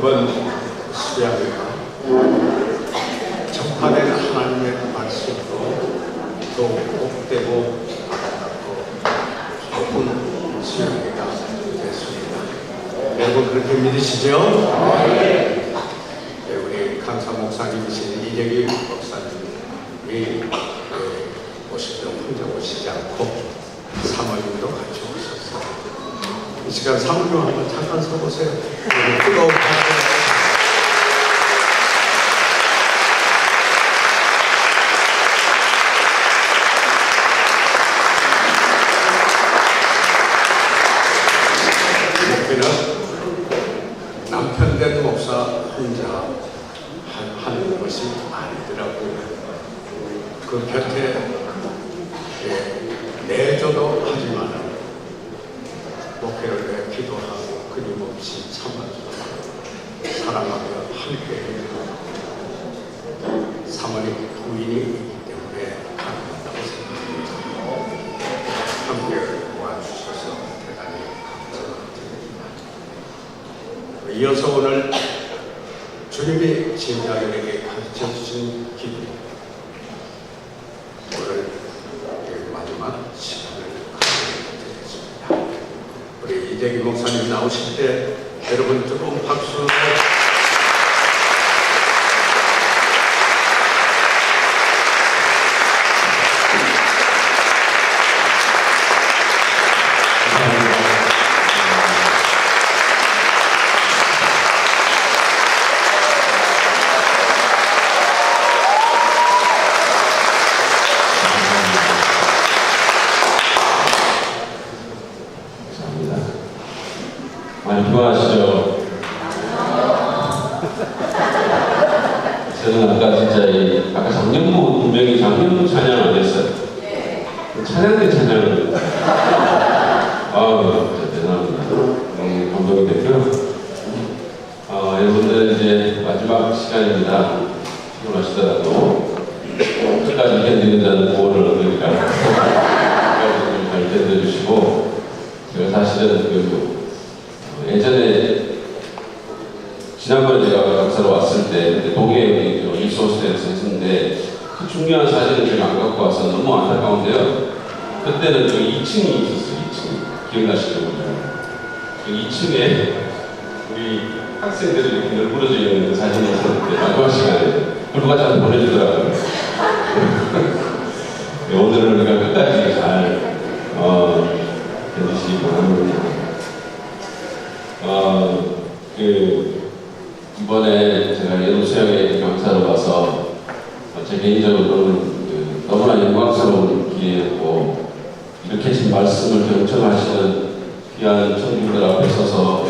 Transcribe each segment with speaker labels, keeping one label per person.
Speaker 1: 이번 수양회가 접하된 하나님의 말씀으로 더욱 복되고 깊은 수양회가 됐습니다. 여러분 그렇게 믿으시죠? 네, 우리 강사 목사님이신 이재기 목사님이 오시면 혼자 오시지 않고 사모님도 같이 오셨어요. 이 시간 사모님 한번 잠깐 서보세요. 뜨거운 박수. 남편 된 목사 혼자 하는 것이 아니더라고요. 그 곁에 내조도 하지만 목회를 내 기도하고 끊임없이 참아주고 사랑하며 함께 사모님 부인이 있기 때문에 가능하다고 생각합니다. 함께 도와주셔서 대단히 감사드립니다. 이어서 오늘 주님이 제자들에게 가르쳐주신 기도, 오늘 마지막 시간을 가져드리겠습니다. 우리 이재기 목사님 나오실 때 여러분 조금 박수.
Speaker 2: 많이 좋아하시죠? 저는 아까 진짜 아까 작년도 분명히 작년도 찬양 안 했어요. 찬양 때 찬양을 진짜 대단합니다. 너무 감동이 됐고요. 여러분들 이제 마지막 시간입니다. 피곤하시더라도 끝까지 견디는다는 구원을 얻으니까 끝까지 좀 잘 견뎌주시고, 제가 사실은 예전에 지난번에 제가 강사로 왔을 때 동해에 리소스에서 했었는데 그 중요한 사진을 제가 안 갖고 와서 너무 안타까운데요. 그때는 그 2층이 있었어요. 2층 기억나시죠? 그 2층에 우리 학생들이 이렇게 널브러져 있는 그 사진이 있었는데 마지막 시간에 누가 저한테 보내주더라고요. 오늘은 우리가 끝까지 잘 해주시기 바랍니다. 이번에 제가 예루수양에 강사로 와서 제 개인적으로는 너무나 영광스러운 기회였고, 이렇게 지금 말씀을 경청하시는 귀한 청중들 앞에 서서 이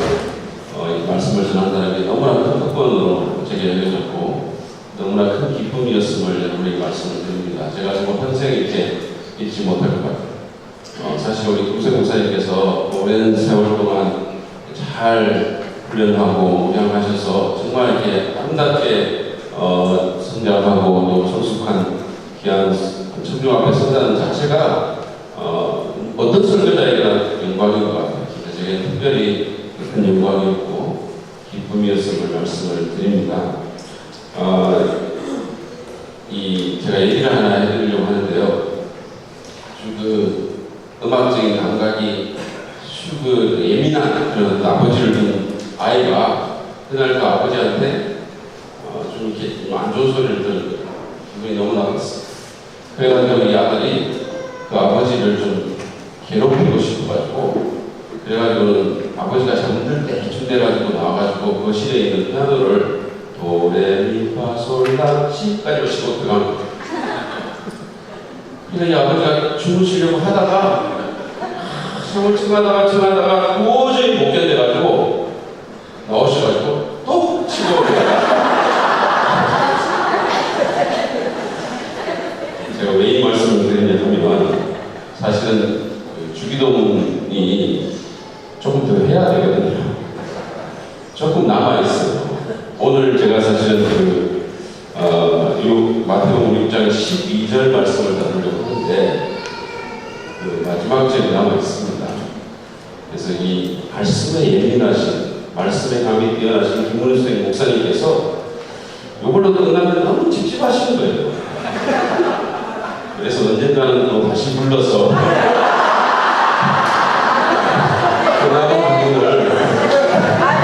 Speaker 2: 말씀을 전한다는 게 너무나 큰 특권으로 제게 여겨졌고 너무나 큰 기쁨이었음을 여러분에게 말씀을 드립니다. 제가 정말 평생 이렇게 잊지 못할 것 같아요. 사실 우리 김세 목사님께서 오랜 세월 동안 잘 훈련하고 운영하셔서 정말 이렇게 아름답게 성장하고 또 성숙한 귀한 청중 앞에 선다는 자체가 어떤 설교자에게나 영광인 것 같아요. 제게 특별히 큰 영광이었고 기쁨이었음을 말씀을 드립니다. 제가 얘기를 하나 해드리려고 하는데요. 그 음악적인 감각이 예민한 그런 아버지를 둔 아이가 그날 그 아버지한테 좀 이렇게 좀 안 좋은 소리를 들은 기분이 너무 나갔어. 그래가지고 이 아들이 그 아버지를 좀 괴롭히고 싶어가지고, 그래가지고는 아버지가 잠들 때 이쯤 돼가지고 나와가지고 그 실에 있는 피아노를 도레미파솔라시까지 오시고 들어간 거예요. 그래서 이 아버지가 주무시려고 하다가 잠을 층하다가 도저히 못 견뎌가지고 나오셔가지고 또 치고 제가 왜 이 말씀을 드리냐면 사실은 주기도문이 조금 더 해야 되거든요. 조금 남아있어요. 오늘 제가 사실은 마태복음 6장 12절 말씀을 다루려고 하는데 마지막 절이 남아 있습니다. 그래서 이 말씀에 예민하신 말씀에 감이 뛰어나신 김문수 목사님께서 이걸로 끝나면 너무 찝찝하시는 거예요. 그래서 언젠가는 또 다시 불러서 그나마 부분을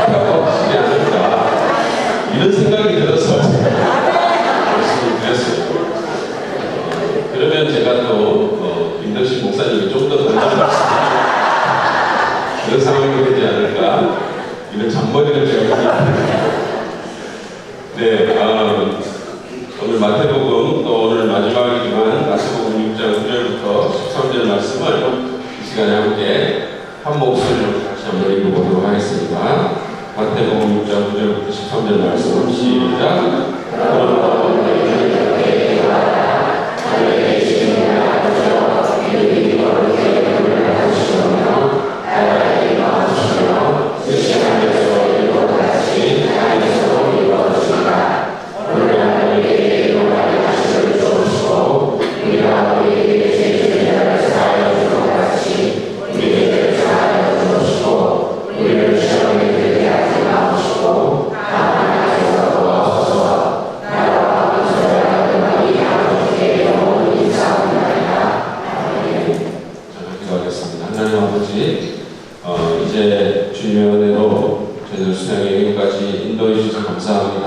Speaker 2: 겪어보시지 않을까 이런 생각이 들어서 말씀을 드렸어요. 그러면 제가 또 김덕신 목사님이 좀 더 건강하시죠. 그런 상황이 되지 않을까 이런 잔머리를 제가 네, 오늘 마태복음 또 오늘 마지막이지만 마태복음 6장 9절부터 13절 말씀을 이 시간에 함께 한 목소리로 다시 한번 읽어보도록 하겠습니다. 마태복음 6장 9절부터 13절 말씀 시작. 이제 주님의 은혜로 저희들 수양의 여기까지 인도해 주셔서 감사합니다.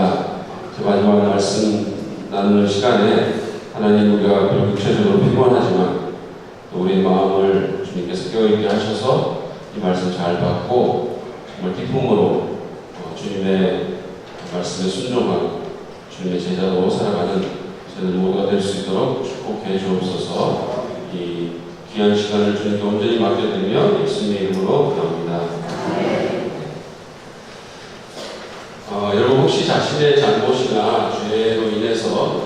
Speaker 2: 제 마지막 말씀 나누는 시간에 하나님 우리가 육체적으로 피곤하지만 또 우리의 마음을 주님께서 깨어있게 하셔서 이 말씀 잘 받고 정말 기쁨으로 주님의 말씀에 순종하고 주님의 제자로 살아가는 저희들 모두가 될 수 있도록 축복해 주옵소서. 이 귀한 시간을 주님께 온전히 맡겨드리며 예수님의 이름으로 기도합니다. 여러분 혹시 자신의 잘못이나 죄로 인해서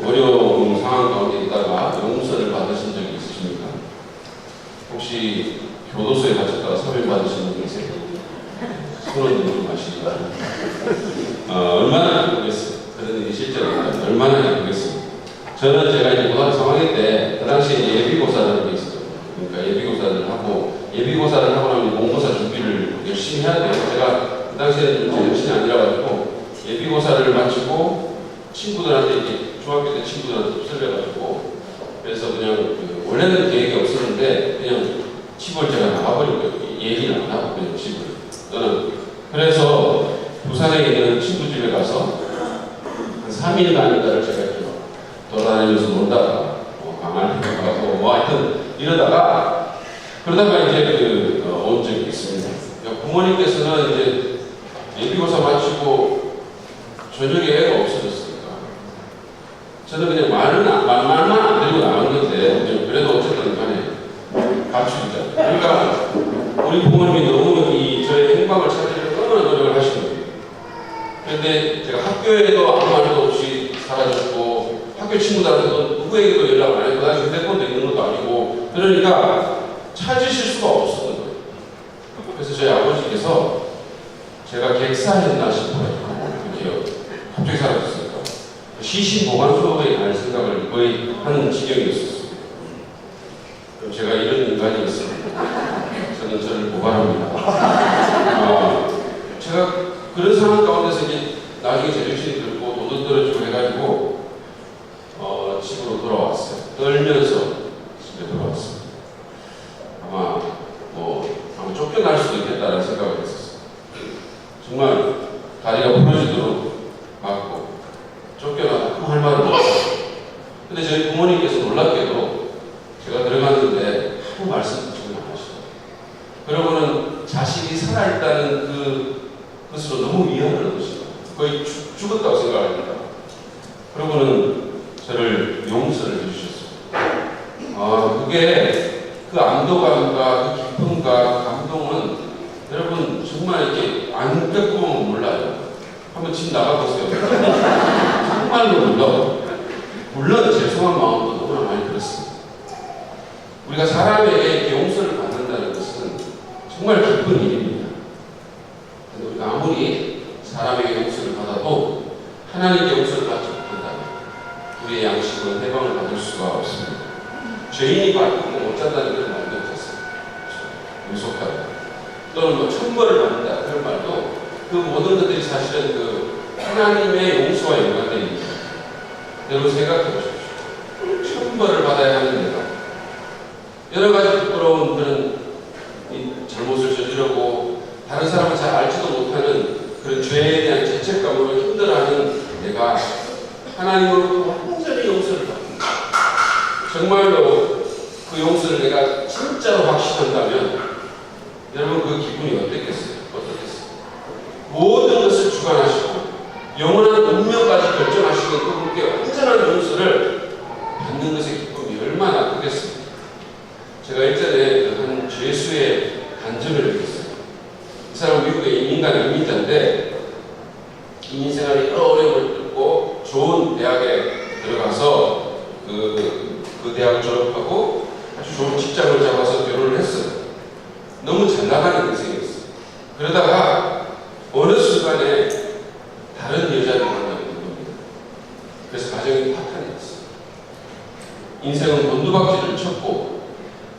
Speaker 2: 어려운 상황 가운데 있다가 용서를 받으신 적이 있으십니까? 혹시 교도소에 갇혔다가 사면 받으신 분 계세요? 손을 들고 마시니까 얼마나 기쁘겠어요. 그런 일이 실제로 얼마나 기쁘겠어요. 저는 제가 이제 고등학교 3학년 때 그 당시에 예비고사라는 게 있었죠. 그러니까 예비고사를 하고 예비고사를 하고 나면 공고사 준비를 열심히 해야 돼요. 제가 그 당시에는 좀 열심히 아니라가지고 예비고사를 마치고 친구들한테 이제 중학교 때 친구들한테 설레가지고 그래서 그냥 원래는 계획이 없었는데 그냥 집을 제가 나가버린 거예요. 얘기를 안 하고 그냥 집을 저는 그래서 부산에 있는 친구 집에 가서 한 3일간인가를 제가 이렇게 돌아다니면서 놀다가 강화를 가고 하여튼 이러다가 그러다가 이제 온 적이 있습니다. 부모님께서는 이제 예비고사 마치고 저녁에 애가 없어졌으니까 저는 그냥 말만 안 들고 나온 건데 그래도 어쨌든 간에 갖추자. 그러니까 우리 부모님이 너무 저의 행방을 찾으려고 얼마나 노력을 하신 거예요. 그런데 제가 학교에도 아무 말도 없이 사라졌고 학교 친구들한테도 누구에게도 연락 안 했고 나는 휴대폰도 있는 것도 아니고 그러니까 찾으실 수가 없었던 거예요. 그래서 저희 아버지께서 제가 객사했나 싶어요. 이렇게 갑자기 사라졌으니까 시신보관소에 갈 생각을 거의 하는 지경이었었어요. 그럼 제가 이런 인간이었습니다. 저는 저를 고발합니다. 제가 그런 상황 가운데서 이제 나중에 제정신이 들고 도둑 떨어지고 해가지고 집으로 돌아왔어요. 떨면서 집에 돌아왔어요. 아마 쫓겨날 수도 있겠다는 생각을 했었어요. 정말 다리가 부러지도록 맞고 쫓겨나도 아무 할 말은 없어요. 근데 저희 부모님께서 놀랍게도 제가 들어갔는데 아무 말씀도 전혀 안 하시더라고요. 그러고는 자신이 살아있다는 그것으로 너무 위안을 얻으시더라고요. 거의 죽었다고 생각합니다. 그러고는 저를 용서를 해주셨어요. 그게 그 안도감과 그 기쁨과 감동은 여러분 정말 이렇게 안 겪어보면 몰라요. 한번 집 나가보세요. 정말로 놀라워요. 물론 죄송한 마음도 너무나 많이 들었습니다. 우리가 사람에게 이렇게 용서를 받는다는 것은 정말 기쁜 일입니다. 우리가 아무리 사람에게 용서를 받아도 하나님께 용서를 받지 못한다면 우리의 양식은 해방을 받을 수가 없습니다. 죄인이 받고 못 잔다는 그런 말도 없었어요. 무속하다. 또는 천벌을 받는다 그런 말도 그 모든 것들이 사실은 그 하나님의 용서와 연관되어 있습니다. 여러분 생각해 보십시오. 천벌을 받아야 하는 내가 여러 가지 부끄러운 그런 잘못을 저지르고 다른 사람은 잘 알지도 못하는 그런 죄에 대한 죄책감으로 힘들어하는 내가 하나님으로부터 완전히 용서를 받는다. 정말로 그 용서를 내가 진짜로 확신한다면 여러분 그 기분이 어떻겠어요? 모든 것을 주관하시고 영원한 운명까지 결정하시는 그분께 완전한 용서를 받는 것의 기쁨이 얼마나 크겠습니까? 제가 예전에 한 죄수의 간증을 읽었어요. 이 사람은 미국의 이민자인데 이민 생활이 여러 어려움을 겪고 좋은 대학에 들어가서 그 대학을 졸업하고 아주 좋은 직장을 잡아서 결혼을 했어요. 너무 잘 나가는 인생이었어요. 그러다가 어느 순간에 다른 여자를 만나게 된 겁니다. 그래서 가정이 파탄이 났어요. 인생은 곤두박질을 쳤고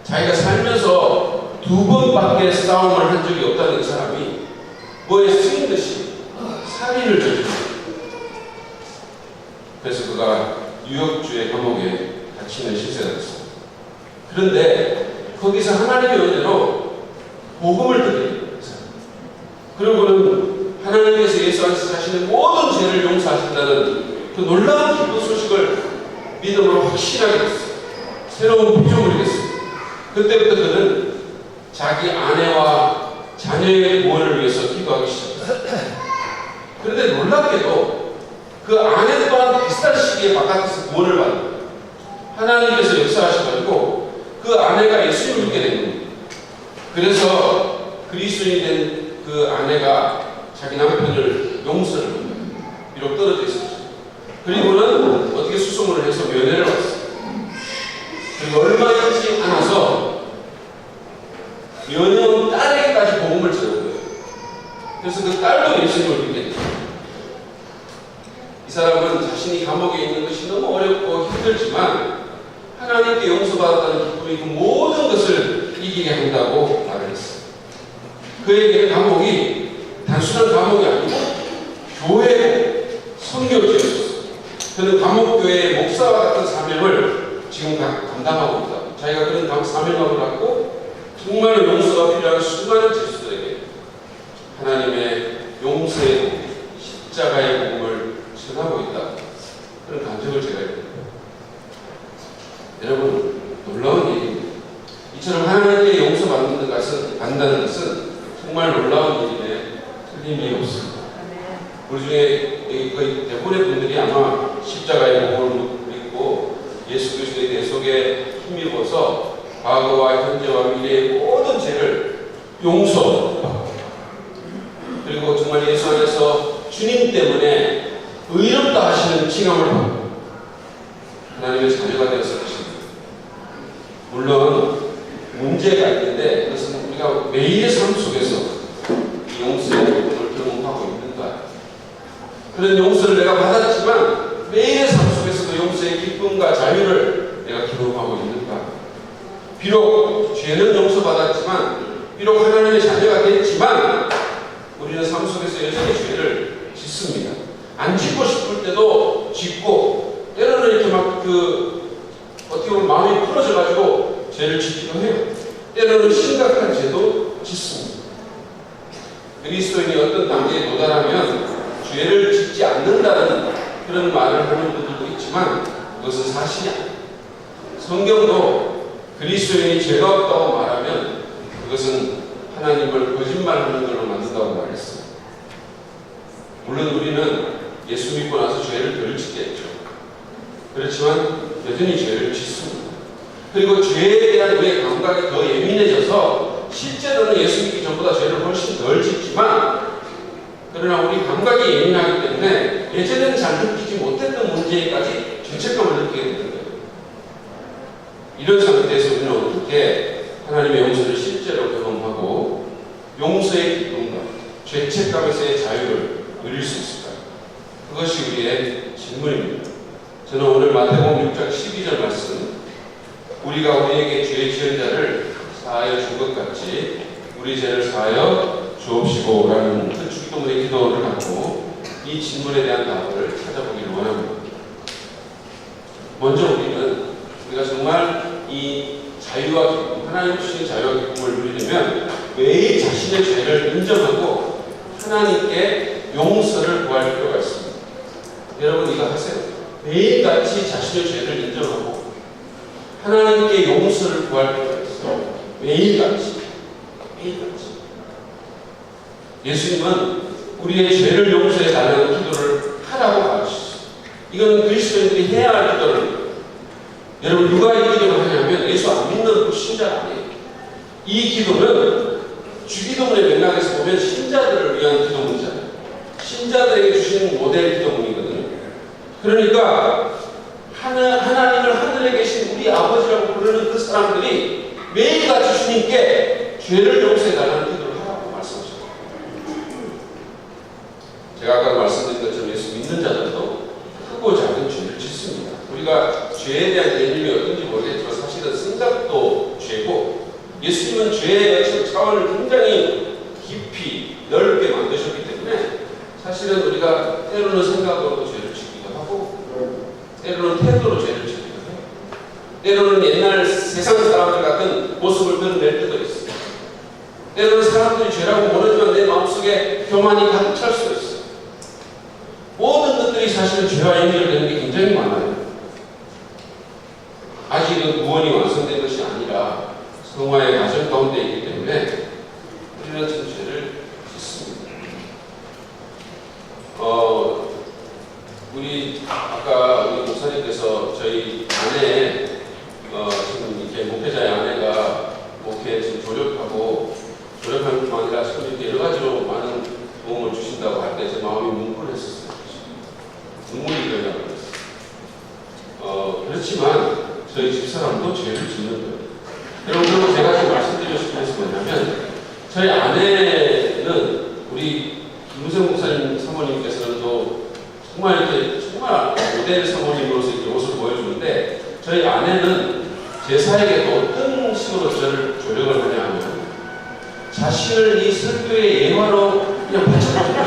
Speaker 2: 자기가 살면서 2번밖에 싸움을 한 적이 없다는 사람이 뭐에 쓰인 듯이 살인을 저질렀어요. 그래서 그가 뉴욕주의 감옥에 갇히는 시세가 됐어요. 그런데 거기서 하나님의 은혜로 복음을 듣게 그리고는 하나님께서 예수 안에서 자신의 모든 죄를 용서하신다는 그 놀라운 기쁜 소식을 믿음으로 확신하게 됐어요. 새로운 피조물이 됐어요. 그때부터 그는 자기 아내와 자녀의 구원을 위해서 기도하기 시작했어요. 그런데 놀랍게도 그 아내 또한 비슷한 시기에 바깥에서 구원을 받는 거예요. 하나님께서 역사하셔가지고 그 아내가 예수님을 믿게 된 겁니다. 그래서 그리스도인이 된 그 아내가 자기 남편을 용서를 합니다. 비록 떨어져 있었죠. 그리고는 어떻게 수소문을 해서 면회를 왔어요. 그리고 얼마 있지 않아서 면회 온 딸에게까지 복음을 전한 거예요. 그래서 그 딸도 예수님을 믿게 됐어요. 이 사람은 자신이 감옥에 있는 것이 너무 어렵고 힘들지만 하나님께 용서받았다는 기쁨이 그 모든 것을 이기게 한다고 말을 했어요. 그에게 감옥이 단순한 감옥이 아니고 교회 선교지였어요. 그는 감옥교회의 목사와 같은 사명을 지금 감당하고 있다. 자기가 그런 사명을 갖고 정말 용서가 필요한 수많은 죄수들에게 하나님의 용서의 십자가의 복음을 전하고 있다. 그런 감정을 제가 했습니다. 여러분 놀라운 일입니다. 이처럼 하나님께 용서받는 것은 간다는 것은 정말 놀라운 일임에 틀림이 없습니다. 우리 중에 거의 대부분의 분들이 아마 십자가의 복음을 믿고 예수 그리스도의 대속에 힘입어서 과거와 현재와 미래의 모든 죄를 용서받고 그리고 정말 예수 안에서 주님 때문에 의롭다 하시는 칭함을 받고 하나님의 자녀가 되어서 하십니다. 물론 문제가 있는데 그것은 우리가 매일의 삶 속에서 이 용서의 기쁨을 경험하고 있는가. 그런 용서를 내가 받았지만 매일의 삶 속에서도 용서의 기쁨과 자유를 내가 경험하고 있는가. 비록 죄는 용서받았지만 비록 하나님의 자녀가 됐지만 우리는 삶 속에서 여전히 죄를 짓습니다. 안 짓고 싶을 때도 짓고 때로는 이렇게 막 어떻게 보면 마음이 풀어져가지고 죄를 짓기도 해요. 때로는 심각한 죄도 짓습니다. 그리스도인이 어떤 단계에 도달하면 죄를 짓지 않는다는 그런 말을 하는 분들도 있지만 그것은 사실이 아닙니다. 성경도 그리스도인이 죄가 없다고 말하면 그것은 하나님을 거짓말하는 걸로 만든다고 말했어요. 물론 우리는 예수 믿고 나서 죄를 덜 짓겠죠. 그렇지만 여전히 죄를 짓습니다. 그리고 죄에 대한 우리의 감각이 더 예민해져서 실제로는 예수 믿기 전보다 죄를 훨씬 덜 짓지만 그러나 우리 감각이 예민하기 때문에 예전에는 잘 느끼지 못했던 문제까지 죄책감을 느끼게 되는 거예요. 이런 상태에서 우리는 어떻게 하나님의 용서를 실제로 경험하고 용서의 기쁨과 죄책감에서의 자유를 누릴 수 있을까요? 그것이 우리의 질문입니다. 저는 오늘 마태복음 6장 12절 말씀 우리가 우리에게 죄 지은 자를 사하여 준 것 같이 우리 죄를 사하여 주옵시고 라는 그 주기도문의 기도를 갖고 이 질문에 대한 답을 찾아보기를 원합니다. 먼저 우리가 정말 이 자유와 기쁨, 하나님 주신 자유와 기쁨을 누리려면 매일 자신의 죄를 인정하고 하나님께 용서를 구할 필요가 있습니다. 여러분 이거 하세요. 매일같이 자신의 죄를 인정하고 하나님께 용서를 구할 필요가 있어요. 매일같이. 예수님은 우리의 죄를 용서해 달라는 기도를 하라고 가르치셨어요. 이건 그리스도인들이 해야 할 기도를. 여러분 누가 이 기도를 하냐면 예수 안 믿는 신자가 아니에요. 이 기도는 주기도문의 맥락에서 보면 신자들을 위한 기도문이잖아요. 신자들에게 주신 모델 기도문이거든요. 그러니까 하나님을 하늘에 계신 우리 아버지라고 부르는 그 사람들이 매일같이 주님께 죄를 용서해 달라는 기도를 하라고 말씀하셨어요. 제가 아까 말씀드린 것처럼 예수 믿는 자들도 크고 작은 죄를 짓습니다. 우리가 죄에 대한 개념이 어떤지 모르겠지만 사실은 생각도 죄고, 예수님은 죄의 차원을 굉장히 깊이 넓게 만드셨기 때문에 사실은 우리가 때로는 생각으로도 죄를 짓기도 하고 때로는 태도로 죄를 짓기도 해요. 때로는 옛날 세상 사람들 같은 모습을 드러낼 때도 있어요. 때로는 사람들이 죄라고 모르지만 내 마음속에 교만이 가득 찰 수도 있어요. 모든 것들이 사실은 죄와 연결되는 게 굉장히 많아요. 아직은 구원이 완성된 것이 아니라 성화의 과정 가운데 있기 때문에 우리는 지금 죄를 짓습니다. 우리 아까 우리 목사님께서 저희 아내 지금 이렇게 목회자의 아내가 목회 지금 조력하는 뿐만 아니라 지금 이렇게 여러 가지로 많은 도움을 주신다고 할 때 제 마음이 뭉클했었어요. 눈물이 흘러나고 그랬어요. 그렇지만 저희 집사람도 죄를 짓는 거예요. 여러분, 그리고 제가 지금 말씀드리고 싶은 것이 뭐냐면, 저희 아내는 우리 김우성 목사님 사모님께서는 또 정말 이렇게 정말 모델 사모님으로서 이렇게 모습을 보여주는데, 저희 아내는 제사에게 또 어떤 식으로 저를 조력을 하냐 하면, 자신을 이 설교의 예화로 그냥 바쳐줍니다.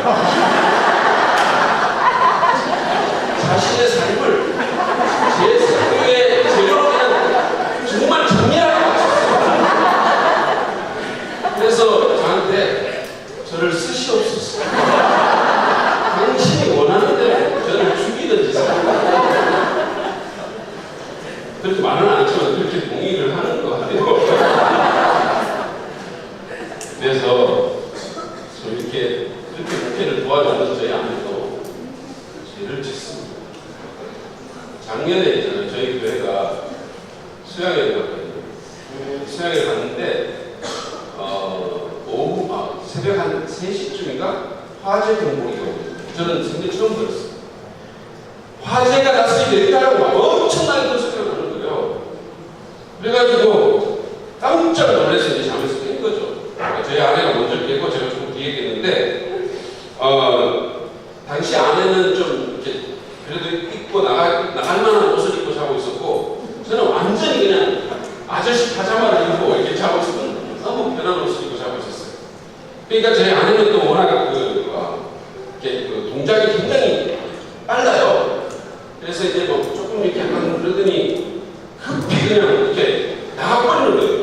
Speaker 2: 자신의 삶을 제 설교의 재료로 그냥 정말 정리하게 바쳤어요. 그래서 저한테 저를 쓰시옵소서. 당신이 원하는 대로 저를 죽이든지 그렇게 말은 않지만 그렇게 동의를 하는 것 같아요. 그래서 이렇게 목회를 도와주는 저희 아내도 죄를 짓습니다. 작년에 있잖아요. 저희 교회가 수양회를 갔거든요. 수양회 갔는데 오후 새벽 한 3시쯤인가 화재 경보기가 오거든요. 저는 생전 처음 들었어요. 화재가 났으니까 일단은 엄청나게 큰 소리가 나는 거예요. 그래가지고 깜짝 놀라서 이제 잠에서 깬 거죠. 그러니까 저희 아내가 먼저 깨고 제가 좀 뒤에 깼는데 당시 아내는 좀 이렇게 그래도 입고 나갈 만한 옷을 입고 자고 있었고, 저는 완전히 그냥 아저씨 파자마를 입고 이렇게 자고 있었던 너무 편한 옷을 입고 자고 있었어요. 그러니까 제 아내는 또 워낙 그 동작이 굉장히 빨라요. 그래서 이제 뭐 조금 이렇게 한번 그러더니 급히 그냥 이렇게 나가버리는 거예요.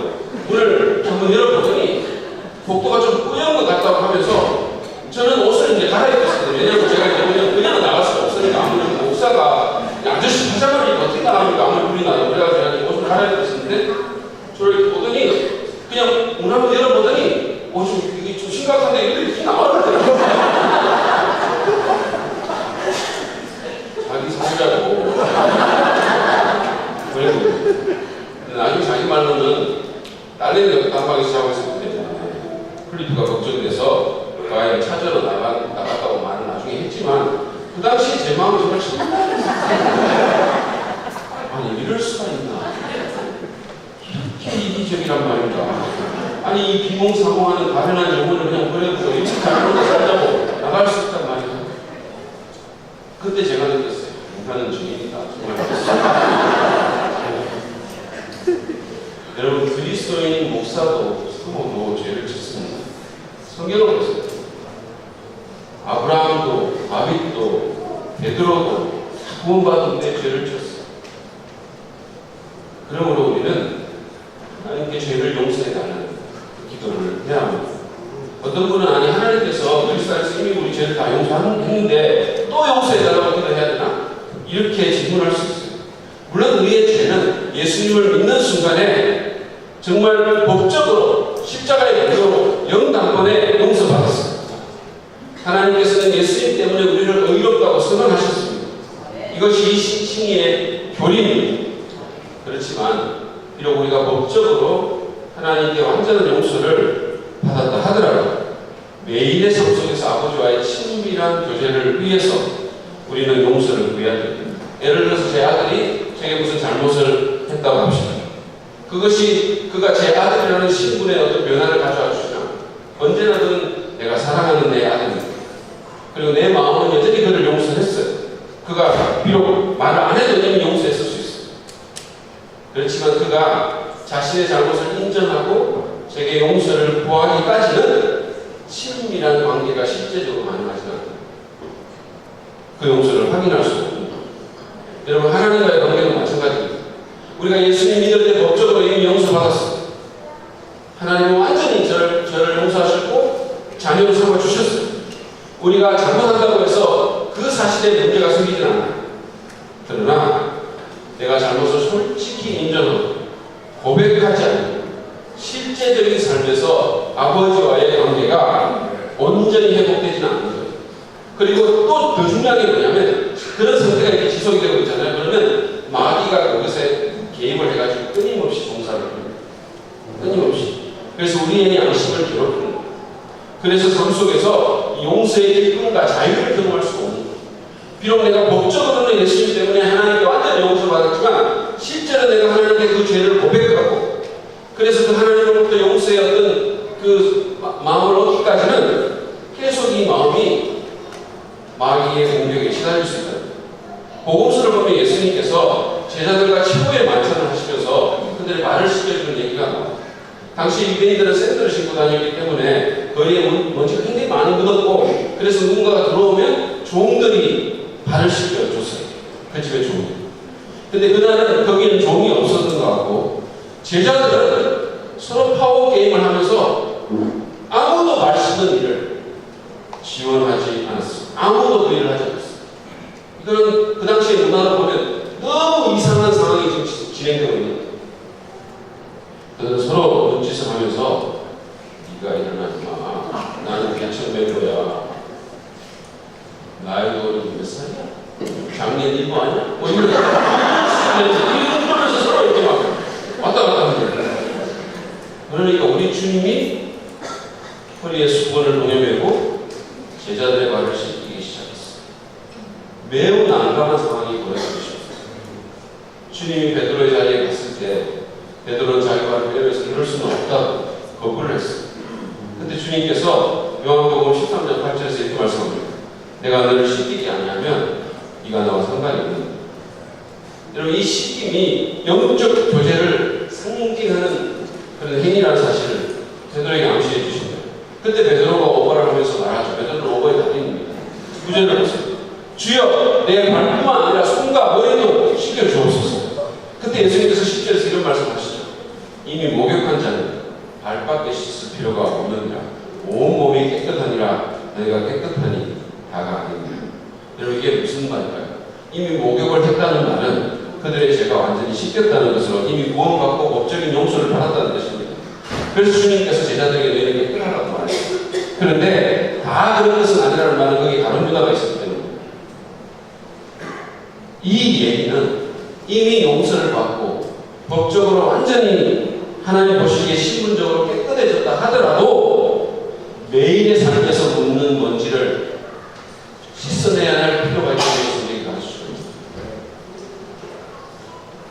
Speaker 2: 문을 한번 열어보더니 복도가 좀 뿌연 것 같다고 하면서 저는 옷을 이제 갈아입었어요. 왜냐면 제가 그냥 나갈 수가 없으니까. 아무래도 목사가 아저씨 파자마를 입고 어떻게 나갑니까? 아무리 불이 나요. 그래가지고 제가 옷을 갈아입었는데 저를 보더니 그냥 문 한번 열어보더니 이게 좀 심각한데 이렇게 나와버리더라고요. 자기 사주라고. 그래도 나중에 자기 말로는 딸내미가 깜빡이서 자고 있었는데 플리프가 걱정돼서 그 아이를 찾으러 나갔다고 말을 나중에 했지만, 그 당시에 제 마음은 정말 신나했어요. 아니 이럴 수가 있나. 이렇게 이기적이란 말인가. 아니 이 비몽사몽하는 가련한 영혼을 그냥 버려두고 이렇게 잘못해 살자고 나갈 수 있단 말이야. 그때 제가 느꼈어요. 인간은 죄인이다. 정말. 여러분, 그리스도인 목사도 사모도 죄를 짓습니다. 성경을 보세요. 아브라함도, 다윗도, 베드로도 구원받은 데 죄를 지었어. 그러므로 우리는 하나님께 죄를 용서해달라는 기도를 해야 합니다. 어떤 분은 아니 하나님께서 그리스도에서 이미 우리 죄를 다 용서했는데 또 용서해달라고 기도해야 되나? 이렇게 질문할 수 있어요. 물론 우리의 죄는 예수님을 믿는 순간에 정말 법적으로 십자가의 무료로 영당권에 용서받았습니다. 하나님께서는 예수님 때문에 우리를 의롭다고 선언하셨습니다. 이것이 이 칭의의 교리입니다. 그렇지만 비록 우리가 법적으로 하나님께 완전한 용서를 받았다 하더라도 매일의 삶 속에서 아버지와의 친밀한 교제를 위해서 우리는 용서를 구해야 됩니다. 예를 들어서 제 아들이 제게 무슨 잘못을 했다고 합시다. 그것이 그가 제 아들이라는 신분의 어떤 변화를 가져와 주시나 언제나 그는 내가 사랑하는 내 아들입니다. 그리고 내 마음은 여전히 그를 용서했어요. 그가 비록 말을 안 해도 이미 용서했을 수 있어요. 그렇지만 그가 자신의 잘못을 인정하고 제게 용서를 구하기까지는 친밀한 관계가 실제적으로 가능하지 않아요. 그 용서를 확인할 수 없습니다. 여러분, 하나님과의 관계는 마찬가지입니다. 우리가 예수님 믿을 때 법적으로 이미 용서받았습니다. 하나님은 완전히 저를 용서하셨고 자녀로 삼아주셨어요. 우리가 잘못한다고 해서 그 사실에 문제가 생기진 않아요. 그러나 내가 잘못을 솔직히 인정하고 고백하지 않고 실제적인 삶에서 아버지와의 관계가 온전히 회복되지는 않는 거예요. 그리고 또 더 중요한 게 뭐냐면 그런 상태가 이렇게 지속이 되고 있잖아요. 그러면 마귀가 그것에 개입을 해가지고 끊임없이 봉사를 합니다. 끊임없이. 그래서 우리의 양심을 괴롭히는 거예요. 그래서 삶 속에서 용서의 기쁨과 자유를 경험할 수 없는 거예요. 비록 내가 법적으로는 예수님 때문에 하나님께 완전히 용서받았지만 실제로 내가 하나님께 그 죄를 고백하고 그래서 그 하나님으로부터 용서의 어떤 그 마음을 얻기까지는 계속 이 마음이 마귀의 공격에 시달릴 수 있다. 복음서를 보면 예수님께서 제자들과 최고의 만찬을 하시면서 그들의 말을 시켜주는 얘기가 나와요. 당시 유대인들은 샌들을 신고 다녔기 때문에 거리에 먼지가 굉장히 많이 묻었고 그래서 누군가가 들어오면 종들이 발을 씻겨줬어요. 그 집의 종이. 근데 그날은 거기에는 종이 없었던 것 같고 제자들은 서로 파워 게임을 하면서 아무도 말 씻는 일을 지원하지 않았어요. 아무도 그 일을 하지 않았어요. 이거는 그 당시의 문화를 보면 너무 이상한 상황이 지금 진행되고 있는 거예요. 그들은 서로 눈짓을 하면서 네가 일어나지 마. 나는 개천 멤버야. 나이도 몇 살이야? 작년 1부 아니야? 뭐 이런 그러면서 서로 이렇게 막 왔다 갔다 하는 거예요. 그러니까 우리 주님이 허리에 수건을 동여매고 제자들의 발을 씻기기 시작했어요. 매우 난감한 상황이 벌어지고 있었어요. 주님이 베드로의 자리에 갔을 때 베드로는 자기 발을 빼면서 이럴 수는 없다고 거부를 했어요. 근데 주님께서 요한복음 13장 8절에서 이렇게 말씀합니다. 내가 너를 씻기지 아니하면 네가 나와 상관이 없는 거야. 여러분, 이 씻김이 영적 교제를 상징하는 그런 행위라는 사실을 베드로에게 암시해 주신 거예요. 그때 베드로가 오버를 하면서 말하죠. 베드로는 오버의 달인입니다. 구절을 보세요. 주여 내 발뿐만 아니라 손과 머리도 씻겨 주옵소서. 그때 예수님께서 10절에서 이런 말씀하시죠. 이미 목욕한 자는 발밖에 씻을 필요가 없느니라. 온 몸이 깨끗하니라. 너희가 깨끗하니 다가 아닙니다. 여러분, 이게 무슨 말일까요? 이미 목욕을 했다는 말은 그들의 죄가 완전히 씻겼다는 것으로 이미 구원받고 법적인 용서를 받았다는 것입니다. 그래서 주님께서 제자들에게 너희는 깨끗하라고 말해요. 그런데 다 그런 것은 아니라는 말은 거기 다른 문화가 있었기 때문입니다. 이 얘기는 이미 용서를 받고 법적으로 완전히 하나님 보시기에 신분적으로 깨끗해졌다 하더라도 매일의 삶에서 묻는 먼지를 씻어내야 할 필요가 있다는 것을 얘기를 하시죠.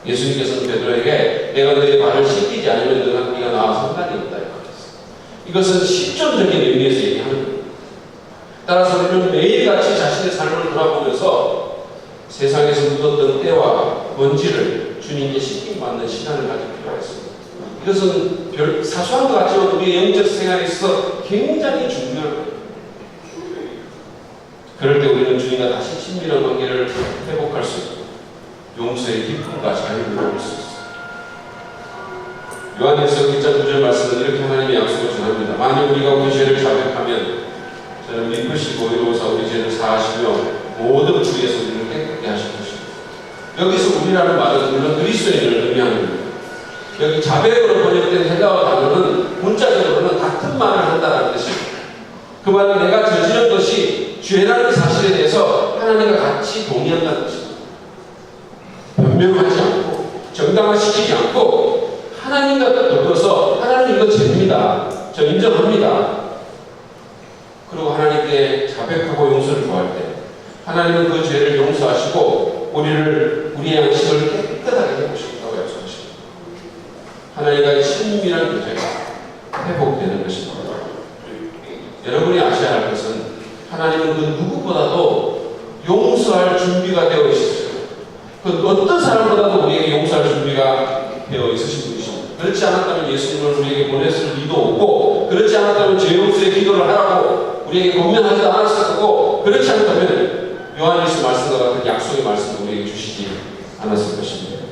Speaker 2: 예수님께서는 베드로에게 내가 너의 발을 씻기지 않으면 네가 나와 상관이 없다 이렇게 하셨어요. 이것은 실존적인 의미에서 얘기하는 거예요. 따라서 우리는 매일같이 자신의 삶을 돌아보면서 세상에서 묻었던 때와 먼지를 주님께 씻김받는 시간을 가질 필요가 있습니다. 이것은 별 사소한 것 같지만 우리의 영적 생활에 있어서 굉장히 중요한 거예요. 그럴 때 우리는 주님과 다시 친밀한 관계를 회복할 수 있고 용서의 기쁨과 자유를 누릴 수 있습니다. 요한일서 1장 9절 말씀은 이렇게 하나님의 약속을 전합니다. 만일 우리가 우리 죄를 자백하면 저는 믿으시고 이로써 우리 죄를 사하시며 모든 불의에서 우리를 깨끗게 하실 것입니다. 여기서 우리라는 말은 물론 그리스도인을 의미합니다. 여기 자백으로 번역된 헬라어 단어는 문자적으로는 같은 말을 한다는 뜻입니다. 그 말은 내가 저지른 것이 죄라는 사실에 대해서 하나님과 같이 동의한다는 것입니다. 변명하지 않고 정당화시키지 않고 하나님과 더불어서 하나님 이거 죄입니다. 저 인정합니다. 그리고 하나님께 자백하고 용서를 구할 때 하나님은 그 죄를 용서하시고 우리의 양심을 깨끗하게 해보시겠다고 약속하십니다. 하나님과의 친밀한 교제가 회복되는 것입니다. 여러분이 아셔야 할 것은 하나님은 그 누구보다도 용서할 준비가 되어 있으세요. 그 어떤 사람보다도 우리에게 용서할 준비가 되어 있으신 분이십니다. 그렇지 않았다면 예수님을 우리에게 보냈을 리도 없고, 그렇지 않았다면 죄 용서의 기도를 하라고 우리에게 권면하지도 않았을 거고, 그렇지 않다면 요한일서 말씀과 같은 약속의 말씀을 우리에게 주시지 않았을 것입니다.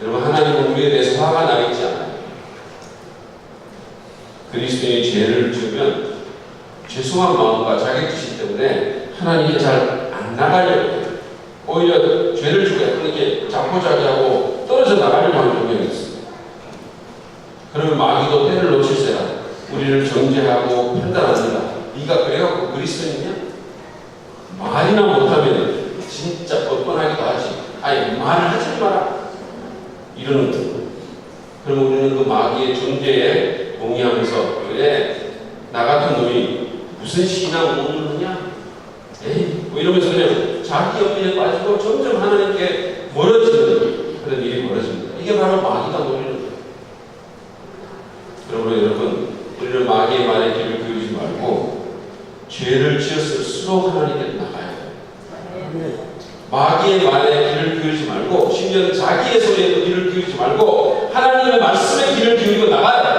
Speaker 2: 여러분, 하나님은 우리에 대해서 화가 나 있지 않아요. 그리스도의 죄를 지으면 죄송한 마음과 자격지심 때문에 하나님께 잘 안 나가려고 해요. 오히려 죄를 지고 약간 이렇게 자포자기하고 떨어져 나가려고 하는 경향이 있습니다. 그러면 마귀도 때를 놓칠세라 우리를 정죄하고 판단합니다. 네가 그래갖고 그리스도인이냐? 말이나 못하면 진짜 뻔뻔하기도 하지. 아니 말을 하지 마라. 이러는 거예요. 그럼 우리는 그 마귀의 존재에 동의하면서 그래 나 같은 놈이 무슨 신앙 못 누르냐? 에이 뭐 이러면서 그냥 자기 연민에 빠지고 점점 하나님께 멀어지는 그런 일이 벌어집니다. 이게 바로 마귀가 노리는 거예요. 그러므로 여러분 우리는 마귀의 말에 귀를 기울이지 말고 죄를 지었을수록 하나님께 나가야 돼요. 마귀의 말에 귀를 기울이지 말고 심지어 자기의 소리에도 귀를 기울이지 말고 하나님의 말씀에 귀를 기울이고 나가야 돼요.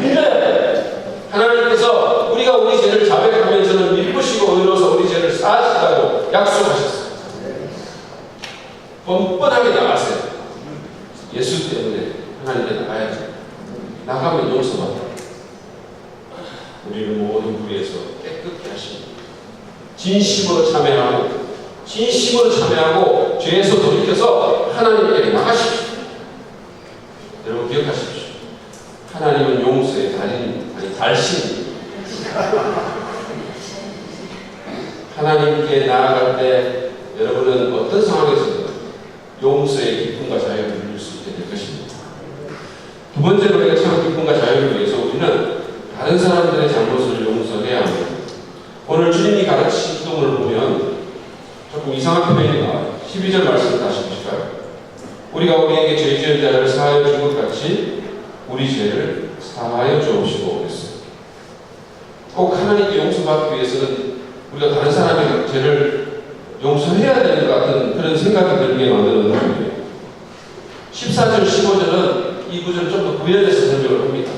Speaker 2: 믿어야 돼요. 하나님께서 우리가 우리 죄를 자백하면 저는 믿으시고 의로서 우리 죄를 사하신다고 약속하셨어요. 뻔뻔하게 나가세요. 예수 때문에 하나님께 나가야죠. 나가면 용서받아요. 우리를 모든 불의에서 깨끗게 하십니다. 진심으로 참여하고 죄에서 돌이켜서 하나님께 나가십시오. 여러분 기억하십시오. 하나님은 용서의 달신입니다. 하나님께 나아갈 때 여러분은 어떤 상황에서든 용서의 기쁨과 자유를 누릴 수 있게 될 것입니다. 두 번째로 우리가 참 기쁨과 자유를 위해서 우리는 다른 사람들의 잘못을 용서해야 합니다. 오늘 주님이 가르치신 기도를 보면 조금 이상한 표현이 나와요. 12절 말씀을 다시 보실까요? 우리가 우리에게 죄 지은 자를 사하여 준 것 같이 우리 죄를 사하여 주옵시고 그랬어요. 꼭 하나님께 용서받기 위해서는 우리가 다른 사람의 죄를 용서해야 되는 것 같은 그런 생각이 들게 만드는 거예요. 14절, 15절은 이 구절을 좀 더 구현해서 설명을 합니다.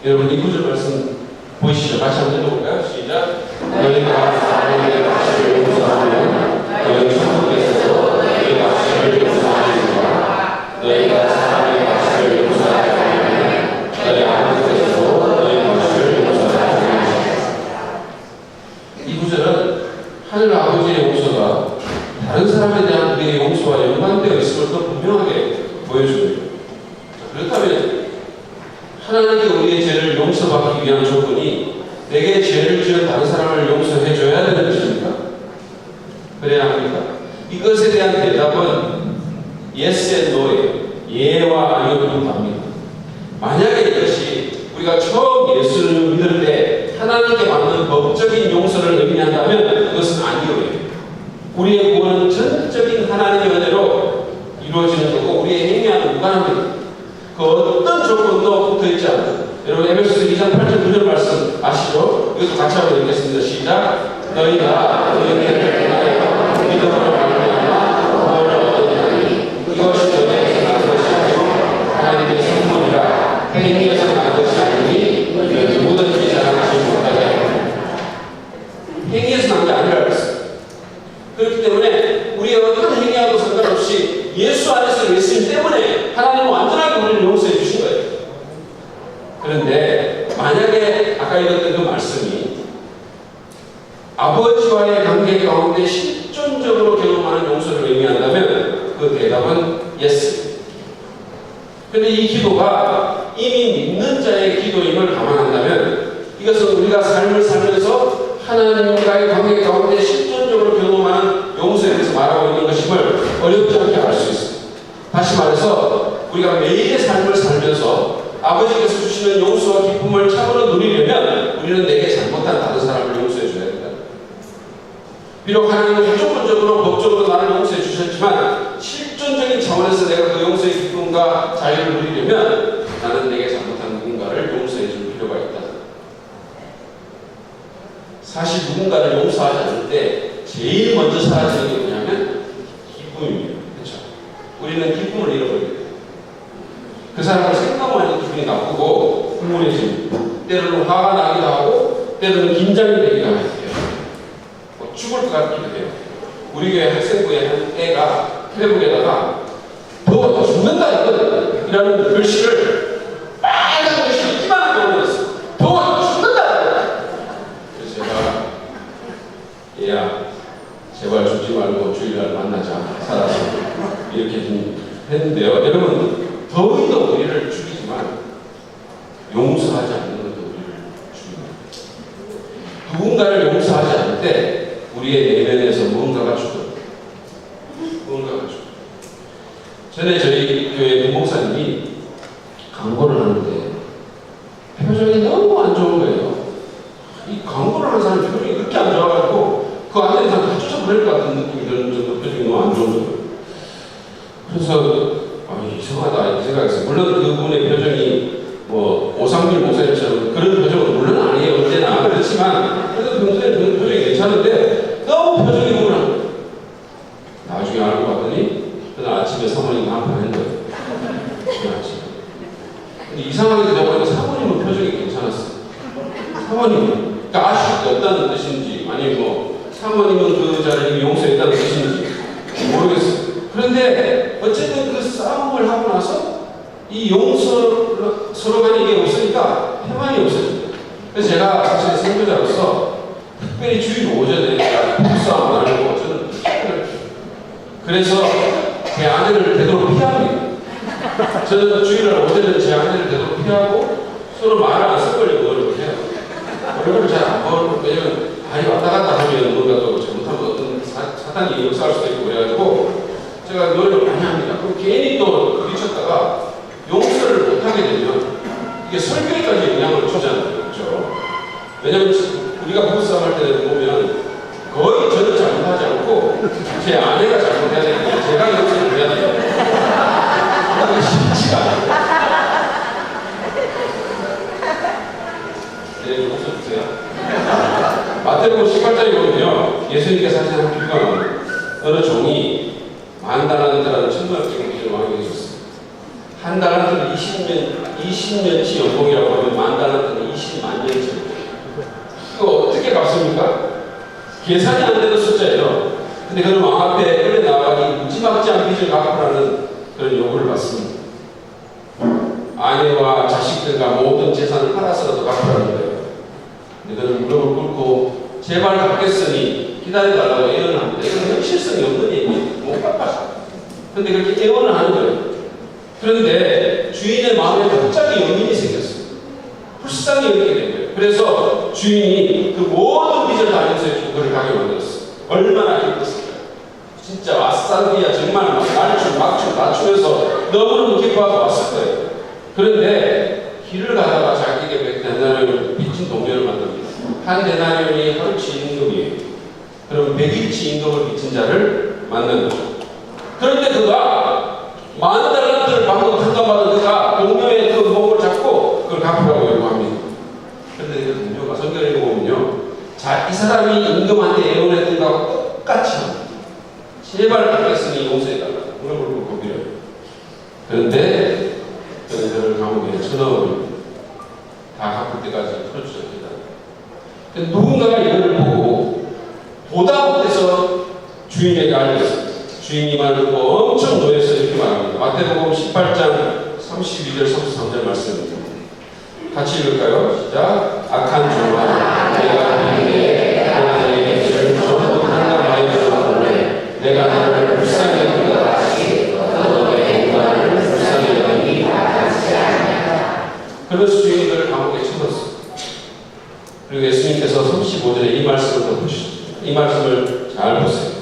Speaker 2: 여러분 이 구절 말씀 보이시죠? 같이 한번 읽어볼까요? 시작. 너희가 사람에게 악을 용서하면 너희 천국에서도 너희 악을 용서하리라. 너희가 사람에게 악을 용서하지 않으면 너희 아버지께서도 너희 악을 용서하리라. 이 구절은 하늘 아버지의 용서가 다른 사람에 대한 우리의 용서와 연관되어 있음을 더 분명하게 보여줍니다. 그렇다면 하나님께 우리의 죄를 용서받기 위한 조건이 내게 죄를 지은 다른 사람을 용서해 줘야 되는 것입니까? 그래야 합니까? 이것에 대한 대답은 yes and no예요. 예와 아니오로 답니다. 만약에 이것이 우리가 처음 예수를 믿을 때 하나님께 받는 법적인 용서를 의미한다면 그것은 아니오예요. 우리의 구원은 전적인 하나님의 은혜로 이루어지는 거고 우리의 행위와는 무관합니다. 그 어떤 조건도 붙어있지 않아요. 여러분 에베소서 2장 8절 9절 말씀 아시죠? 이것도 같이 한번 읽겠습니다. 시작. 너희가 너희에게 행하여 믿음으로 말미암아 구원을 얻으리니 이것이 너희에게서 난 것이 아니고 하나님의 선물이라. 행위에서 난 것이 아니니 누구든지 자랑하지 못하게. 행위에서 난 게 아니에요. 말씀이 아버지와의 관계 가운데 실존적으로 경험하는 용서를 의미한다면 그 대답은 yes. 그런데 이 기도가 이미 믿는 자의 기도임을 감안한다면 이것은 우리가 삶을 살면서 하나님과의 관계 가운데 실존적으로 경험하는 용서에 대해서 말하고 있는 것임을 어렵지 않게 알 수 있습니다. 다시 말해서 우리가 매일의 삶을 살면서 아버지께서 주시는 용서와 기쁨을 참으로 누리려면 우리는 내게 잘못한 다른 사람을 용서해 줘야 된다. 비록 하나님은 무조건적으로 법적으로 나를 용서해 주셨지만 실존적인 차원에서 내가 그 용서의 기쁨과 자유를 누리려면 나는 내게 잘못한 누군가를 용서해 줄 필요가 있다. 사실 누군가를 용서하지 않을 때 제일 먼저 사라지는 게 뭐냐면 기쁨입니다. 그렇죠? 우리는 기쁨을 잃어버리게 돼요. 그 사람을 생각만 해도 기분이 나쁘고 우울해집니다. 때로는 화가 나기도 하고 때로는 긴장이 되기도 해요. 뭐 죽을 것 같기도 해요. 우리 교회 학생부에 한 애가 페이북에다가 너 죽는다 이라는 글씨를 빨간 글씨로 이만하게 올렸어요. 너 죽는다. 그래서 제가 얘야 제발 죽지 말고 주일날 만나자 살아서 이렇게 좀 했는데요. 여러분 더위도 우리를 죽이지만 용서하지 않는 것도 우리를 죽입니다. 누군가를 용서하지 않을 때 우리의 내면에서 무언가가 죽어요. 무언가가 죽어요. 전에 저희 교회 부목사님이 광고를 하는데 표정이 너무 안 좋은 거예요. 이 광고를 하는 사람 표정이 그렇게 안 좋아가지고 그 안 되는 사람 다 쫓아버릴 것 같은 느낌이 드는 정도 표정이 너무 안 좋은 거예요. 그래서 이상하다 이렇게 생각했어요. 물론 그분의 표정이 뭐 오상길 목사님처럼 그런 표정은 물론 아니에요. 언제나 그렇지만 그래도 평소에 그런 표정이 괜찮은데 너무 표정이 우울한 거예요. 나중에 알고 봤더니 그날 아침에 사모님 한판 했는 거예요. 그날 아침에. 근데 이상하게 되다 보니까 사모님은 표정이 괜찮았어요. 사모님은 그러니까 아쉬울 게 없다는 뜻인지 아니면 뭐 사모님은 그 자리를 용서했다는 뜻인지 모르겠어요. 그런데 어쨌든 그 싸움을 하고 나서 이 용서 서로 간에 이게 없으니까 평안이 없어집니다. 그래서 제가 사실 선교자로서 특별히 주일 오전에 부싸움 안 하려고 저는 그래서 제 아내를 되도록 피합니다. 저는 주일날 오전에는 제 아내를 되도록 피하고 서로 말을 안 섞으려고 노력을 해요. 얼굴을 잘 안 보고 왜냐면 발이 왔다 갔다 하면 뭔가 또 잘못하면 어떤 사단이 역사할 수도 있고 그래가지고 제가 노력을 많이 합니다. 그럼 괜히 또 부딪혔다가 용서를 못하게 되면 이게 설교에까지 영향을 주잖아요. 그렇죠? 왜냐면 우리가 부부싸움 할 때 보면 거의 저는 잘못하지 않고 제 아내가 잘못해야 되는데 제가 용서를 해야 돼요. 그게 쉽지가 않아요. 네, 좀 웃어주세요. 마태복음 18장에 보면요. 예수님께서 하신 한 비유가 나옵니다. 어느 종이 10,000달란트라는 천문학적인 기준을 왕에게 줬습니다. 한 달란트는 20년치 연봉이라고 하면 10,000달란트는 20만 년치. 이거 어떻게 갚습니까? 계산이 안 되는 숫자예요. 근데 그는 왕 앞에 끌려 나가기 무지막지한 빚을 갚으라는 그런 요구를 받습니다. 아내와 자식들과 모든 재산을 팔아서라도 갚으라는 거예요. 근데 그는 무릎을 꿇고 제발 갚겠으니 기다려달라고 애원을 합니다. 이건 현실성이 없는 얘기예요. 못 갚아서. 근데 그렇게 애원을 하는 거예요. 그런데 주인의 마음에 갑자기 연민이 생겼어요. 불쌍히 여기게 된 거예요. 그래서 주인이 그 모든 빚을 다 용서해주고 그를 가게 만들었어요. 얼마나 기뻤을까요? 진짜 와사비야 정말 날춤 막춤 낮추면서 너무너무 기뻐하고 왔을 거예요. 그런데 길을 가다가 자기에게 100데나리온을 빚진 동료를 만납니다. 한 데나리온이 하루치 임금이에요. 그럼 100일치 임금을 빚진 자를 만난 거죠. 그런데 그가 10,000달란트를 방금 상감받은 그가 동료의 그 목을 잡고 그걸 갚으라고 요구합니다. 그런데 그 동료가 성경을 읽어보면요. 자, 이 사람이 임금한테 애원했던 거하고 똑같이 합니다. 제발 갚겠으니 용서해달라고 무릎을 꿇고 빌어요. 그런데 그는 그를 감옥에 쳐넣어버립니다. 다 갚을 때까지 풀어주셨습니다. 누군가가 이걸 보고 보다 못해서 주인에게 알렸습니다. 주인이 말 듣고 엄청 노해서 이렇게 말합니다. 마태복음 18장 32절 33절 말씀입니다. 같이 읽을까요? 시작. 악한 종아 그리고 예수님께서 35절에 이 말씀을 더 보시죠. 이 말씀을 잘 보세요.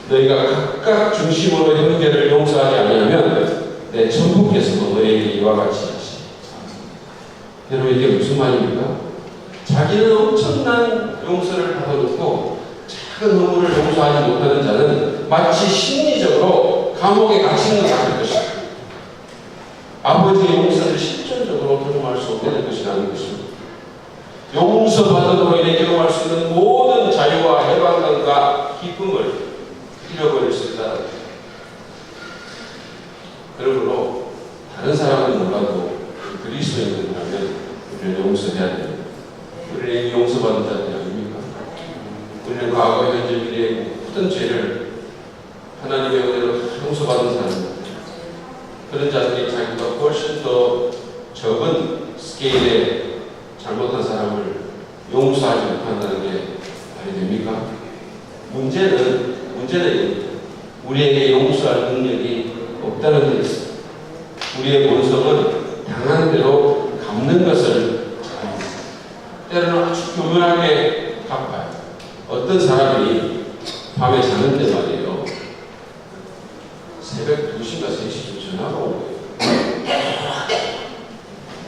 Speaker 2: 너희가 각각 중심으로 형제를 용서하지 아니하면 내 천부께서도 너희에게 이와 같이 하시리. 여러분 이게 무슨 말입니까? 자기는 엄청난 용서를 받아놓고 작은 허물을 용서하지 못하는 자는 마치 심리적으로 감옥에 갇힌 것 같을 것입니다. 아버지의 용서를 실존적으로 경험할 수 없게 될 것이라는 것입니다. 용서받음으로 인해 경험할 수 있는 모든 자유와 해방감과 기쁨을 잃어버릴 수 있다는 것입니다. 그러므로 다른 사람은 몰라도 그리스도인들이라면 우리는 용서해야 됩니다. 우리는 이미 용서받은 자들이 아닙니까? 우리는 과거, 현재, 미래의 모든 죄를 하나님의 은혜로 용서받은 사람입니다. 그런 자들이 자기가 훨씬 더 적은 스케일의 잘못한 사람을 용서하지 못한다는 게 말이 됩니까? 문제는 우리에게 용서할 능력이 없다는 데 있습니다. 우리의 본성은 당한 대로 갚는 것을 잘합니다. 때로는 아주 교묘하게 갚아요. 어떤 사람이 밤에 자는데 말이에요. 새벽 2시인가 3시쯤 전화가 온 거예요.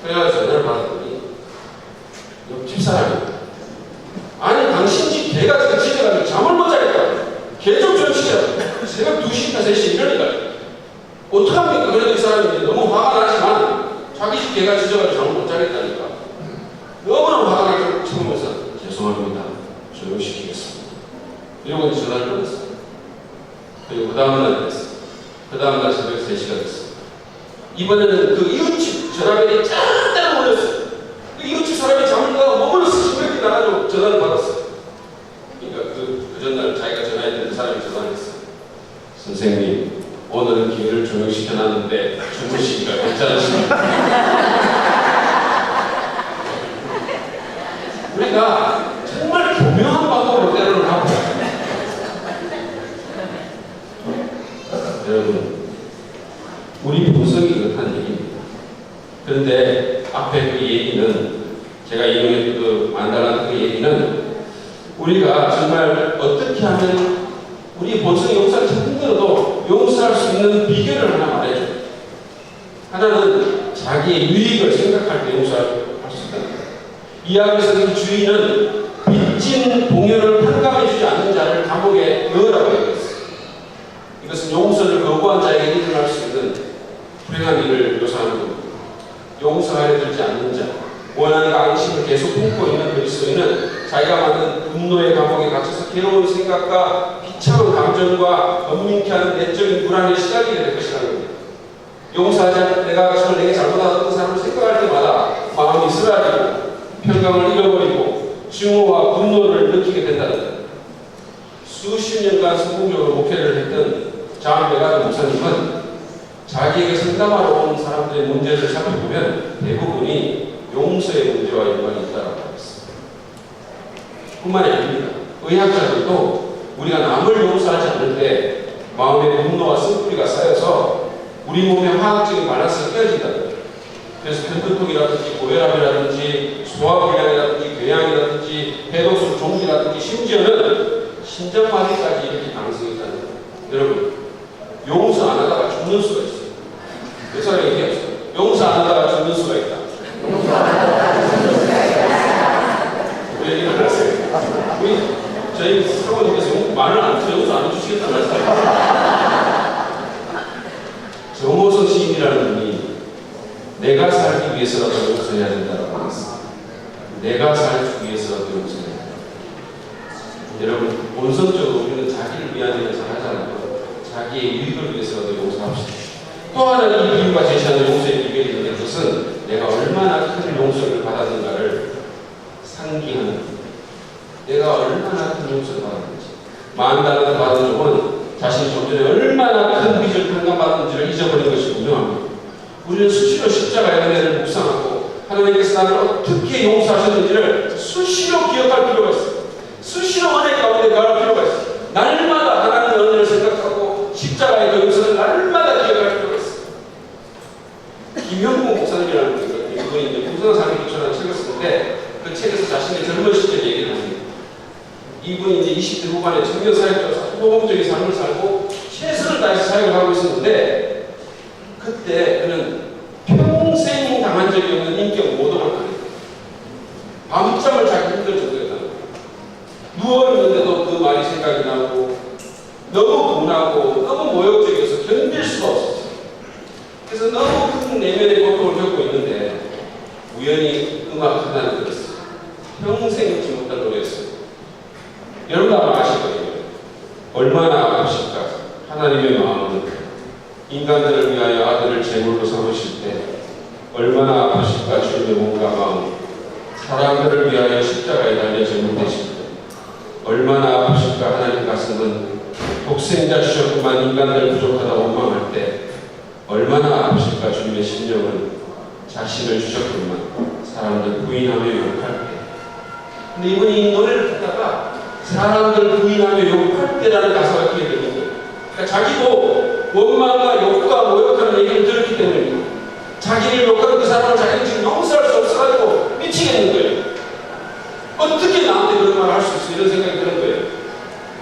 Speaker 2: 그래가지고 전화를 받았더니 옆집 사람이 아니 당신 집 개가 지금 짖어가지고 잠을 못 자겠다. 개 좀 시키라. 새벽 2시인가 3시 이러니까 어떡합니까? 그래도 이 사람이 너무 화가 나지만 자기 집 개가 짖어가지고 잠을 못 자겠다니까 너무나 화가 나서 참으면서 죄송합니다. 조용시키겠습니다. 이러고 전화를 끊었어요. 그리고 그 다음날 됐어요. 그 다음날 새벽 3시가 됐어요. 이번에는 그 이웃집 전화벨이 짠 울렸어요. 그 이웃집 사람이 잠을 자다가 머물러서 새벽에 나가지고 전화를 받았어요. 그러니까 그 전날 자기가 전화했던 그 사람이 전화를 했어요. 선생님, 오늘은 기회를 조용시켜놨는데 주무시기가 괜찮으십니까? 우리가 정말 교묘한 방법으로 때로는 하고 여러분 우리 본성이 그렇다는 얘기입니다. 그런데 앞에 그 얘기는 제가 인용했던 그 만달란 그 얘기는 우리가 정말 어떻게 하면 우리 본성이 용서하기 참 힘들어도 용서할 수 있는 비결을 하나 말해줘요. 하나는 자기의 유익을 생각할 때 용서할 수 있다는 거예요. 이야기에서 그 주인은 빚진 봉연을 판감해주지 않는 자를 감옥에 넣으라고 얘기했어요. 이것은 용서를 거부한 자에게 일어날 수 있는 불행한 일을 묘사하는 겁니다. 용서하려 들지 않는 자, 원한과 앙심을 계속 품고 있는 그리스도인은 자기가 만든 분노의 감옥에 갇혀서 괴로운 생각과 비참한 감정과 엇민케 하는 내적인 불안에 시달리게 될 것이라는 겁니다. 용서하지 않는 내가 정말 내게 잘못한 사람을 생각할 때마다 마음이 쓰라리고 평강을 잃어버리고 증오와 분노를 느끼게 된다는 것. 수십 년간 성공적으로 목회를 했던 잔 베가드 목사님은 자기에게 상담하러 온 사람들의 문제를 살펴보면 대부분이 용서의 문제와 연관이 있다고 했습니다. 뿐만이 아닙니다. 의학자들도 우리가 남을 용서하지 않을 때 마음의 분노와 쓴뿌리가 쌓여서 우리 몸의 화학적인 밸런스가 깨어진다는 거예요. 그래서 편두통이라든지 고혈압이라든지 소화불량이라든지 궤양이라든지 해독술 종기라든지 심지어는 심장마비까지 이렇게 가능성이 있다는 거예요. 여러분 용서 안 하다가 죽는 수가 있어요. 몇 사람이 얘기했어요. 용서 안 하다가 죽는 수가 있다. 왜 얘기를 하세요? 저희 사모님께서 말을 안 해서 용서 안 해주시겠다는 말씀이에요. 정호성 시인이라는 분이 내가 살기 위해서라도 용서해야 된다고 말했습니다. 내가 살기 위해서라도 용서해야 된다. 여러분 본성적으로 우리는 자기를 위한 일을 잘 하지 않고 자기의 유익을 위해서라도 용서합시다. 또 하나 이 비유가 제시하는 용서의 비결이 있는 것은 내가 얼마나 큰 용서를 받았는가를 상기하는 것. 내가 얼마나 큰 용서를 받았는지. 10,000달러 받은 족은 자신이 좀 전에 얼마나 큰 빚을 판단받았는지를 잊어버린 것이 분명합니다. 우리는 수시로 십자가의 은혜를 묵상하고 하나님께서 나를 어떻게 용서하셨는지를 수시로 기억할 필요가 있습니다. 수시로 은혜 가운데 가할 필요가 있습니다. 날마다 하나님의 은혜를 생각하고 십자가의 그 용서를 날마다 기억할 필요가 있습니다. 김현국 목사님이라는 분이 이제 부정한 삶의 기초라는 책을 쓰는데 그 책에서 자신의 젊은
Speaker 3: 젊은 시절 얘기를 합니다. 이분이 이제 20대 후반에 청년 사역자로서 모범적인 삶을 살고 최선을 다해서 사역을 하고 있었는데 그때 그는 평생 당한 적이 없는 인격 모독을 당했다. 밤잠을 자기 힘들 정도였다는 거예요. 누워있는데도 그 말이 생각이 나고 너무 분하고 너무 모욕적이어서 견딜 수가 없었어요. 그래서 너무 큰 내면의 고통을 겪고 있는데 우연히 음악 하나를 들었어요. 평생 잊지 못할 노래였어요. 여러분 아마 아실 거예요. 얼마나 아프실까. 하나님의 마음은 인간들을 위하여 아들을 제물로 삼으실 때 얼마나 아프실까. 주님의 몸과 마음, 사람들을 위하여 십자가에 달려 제물되실 때 얼마나 아프실까. 하나님 가슴은 독생자 주셨구만 인간들 부족하다 원망할 때 얼마나 아프실까. 주님의 심령은 자신을 주셨구만 사람들 부인하며 욕할 때. 근데 이분이 이 노래를 듣다가 사람들 부인하며 욕할 때라는 가사가 귀에 들린 거예요. 그러니까 자기도 원망과 욕과 모욕하는 얘기를 들었기 때문에 자기를 욕하는 그 사람을 자기는 지금 용서할 수 없어가지고 미치겠는 거예요. 어떻게 나한테 그런 말을 할 수 있어? 이런 생각이 드는 거예요.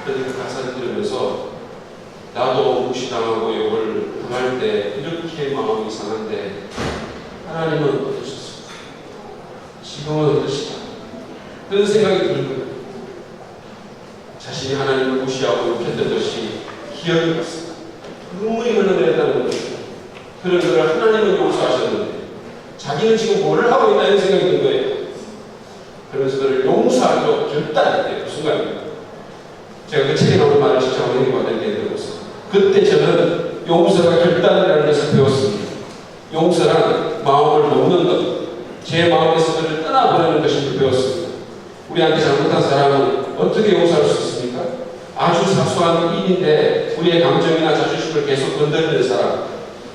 Speaker 3: 그런데 그 가사를 들으면서 나도 무시당하고 욕을 당할 때 이렇게 마음이 상한데 하나님은 어떠셨을까? 지금은 어떠실까? 그런 생각이 드는 거예요. 자신이 하나님을 무시하고 욕했던 것이 기억이 났습니다. 눈물이 흘러내렸다는 거죠. 그런 것을 하나님은 용서하셨는데 자기는 지금 뭐를 하고 있다는 생각이 든 거예요. 그러면서 그를 용서하기로 결단했대요. 그 순간입니다. 제가 그 책에 나오는 말을 직접 선생님과 들었어요. 그때 저는 용서가 결단이라는 것을 배웠습니다. 용서란 마음을 놓는 것, 제 마음에서 그를 떠나보내는 것임을 배웠습니다. 우리한테 잘못한 사람은 어떻게 용서할 수 있습니까? 아주 사소한 일인데 우리의 감정이나 자존심을 계속 건드리는 사람,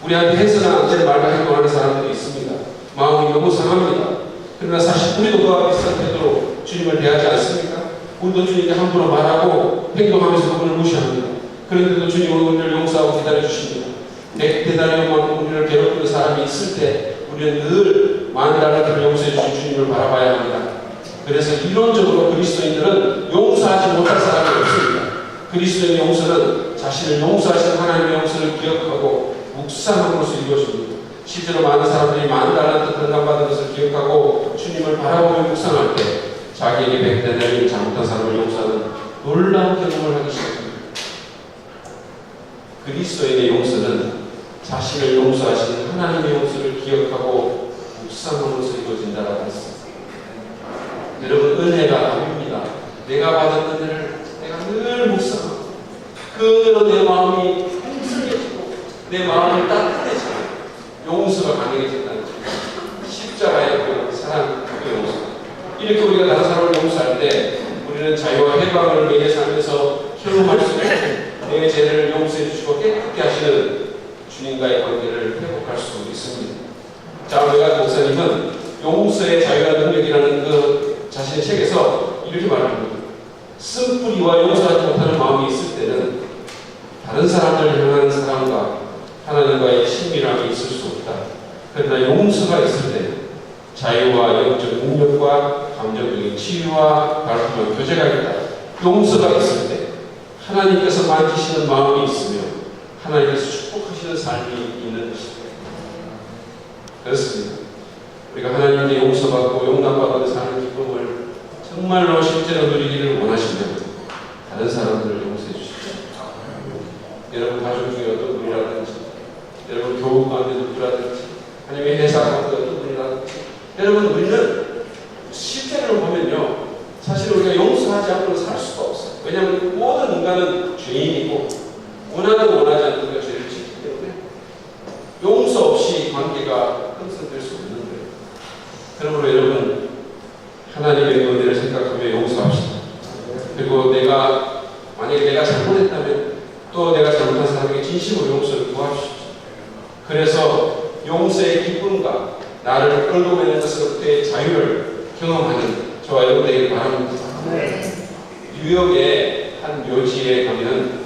Speaker 3: 우리한테 해서는 안 될 말과 행동하는 사람들이 있습니다. 마음이 너무 상합니다. 그러나 사실 우리도 그와 비슷한 태도로 주님을 대하지 않습니까? 우리도 주님께 함부로 말하고 행동하면서 그분을 무시합니다. 그런데도 주님은 우리를 용서하고 기다려주십니다. 내 대단히만 우리를 괴롭히는 사람이 있을 때 우리는 늘 만일이라도 그를 용서해 주신 주님을 바라봐야 합니다. 그래서 이론적으로 그리스도인들은 용서하지 못할 사람이 없습니다. 그리스도인의 용서는 자신을 용서하신 하나님의 용서를 기억하고 묵상함으로써 이루어집니다. 실제로 많은 사람들이 만달란트 건강받은 것을 기억하고 주님을 바라보며 묵상할 때 자기에게 100대를 잘못한 사람을 용서하는 놀라운 경험을 하기 시작합니다. 그리스도인의 용서는 자신을 용서하신 하나님의 용서를 기억하고 묵상함으로써 이루어진다라고 했습니다. 여러분, 은혜가 답입니다. 내가 받은 은혜를 내가 늘 묵상하고 그 은혜로 내 마음이 풍성해지고 내 마음을 따뜻해지고 용서가 가능해진다는 거죠. 십자가의 그 사랑, 그 용서. 이렇게 우리가 다른 사람을 용서할 때 우리는 자유와 해방을 매일 살면서 경험할 수 있고 내 죄를 용서해 주시고 깨끗게 하시는 주님과의 관계를 회복할 수 있습니다. 자, 우리가 목사님은 용서의 자유와 능력이라는 그 자신의 책에서 이렇게 말합니다. 쓴뿌리와 용서하지 못하는 마음이 있을 때는 다른 사람들을 향한 사랑과 하나님과의 친밀함이 있을 수 없다. 그러나 용서가 있을 때는 자유와 영적 능력과 감정적인 치유와 발품한 교제가 있다. 용서가 있을 때 하나님께서 만지시는 마음이 있으며 하나님께서 축복하시는 삶이 있는 것입니다. 그렇습니다. 우리가 하나님께 용서받고 용납받는 사는 기쁨을 정말로 실제로 누리기를 원하시면 다른 사람들을 용서해 주십시오. 여러분 가족 중에 어떤 분이라든지, 여러분 교우 가운데 누구라든지, 아니면 회사 가운데 어떤 분이라든지, 여러분 우리는 실제로 보면요, 사실 우리가 용서하지 않고는 살 수가 없어요. 왜냐하면 모든 인간은 죄인이고 원하든 원하지 않는 우리가 죄를 짓기 때문에 용서 없이 관계가 형성될 수 없는 거예요. 그러므로 여러분 하나님의 은혜를 생각하며 용서합시다. 그리고 만약에 내가 잘못했다면 또 내가 잘못한 사람에게 진심으로 용서를 구하십시오. 그래서 용서의 기쁨과 나를 끌고 가는 것으로부터의 자유를 경험하는 저와 여러분 되기를 바랍니다. 뉴욕의 한 묘지에 가면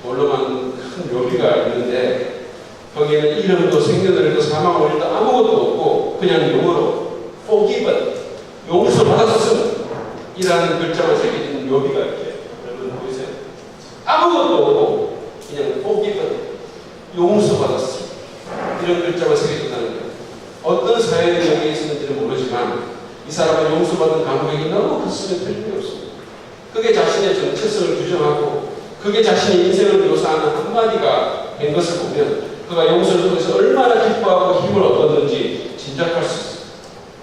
Speaker 3: 돌로 만든 큰 묘비가 있는데 거기에는 이름도 생년월일도 사망월일도 아무것도 없고 그냥 영어로 forgiven, 용서받았음, 이라는 글자가 새겨진 묘비가 이렇게 여러분 보이세요? 아무것도 없고 그냥 포기거든. 용서받았어. 이런 글자가 새겨졌다는 거예요. 어떤 사연이 여기에 있었는지는 모르지만 이 사람은 용서받은 감격이 너무 컸으면 틀림이 없습니다. 그게 자신의 정체성을 규정하고 그게 자신의 인생을 묘사하는 한마디가 된 것을 보면 그가 용서를 통해서 얼마나 기뻐하고 힘을 얻었는지 짐작할 수 있습니다.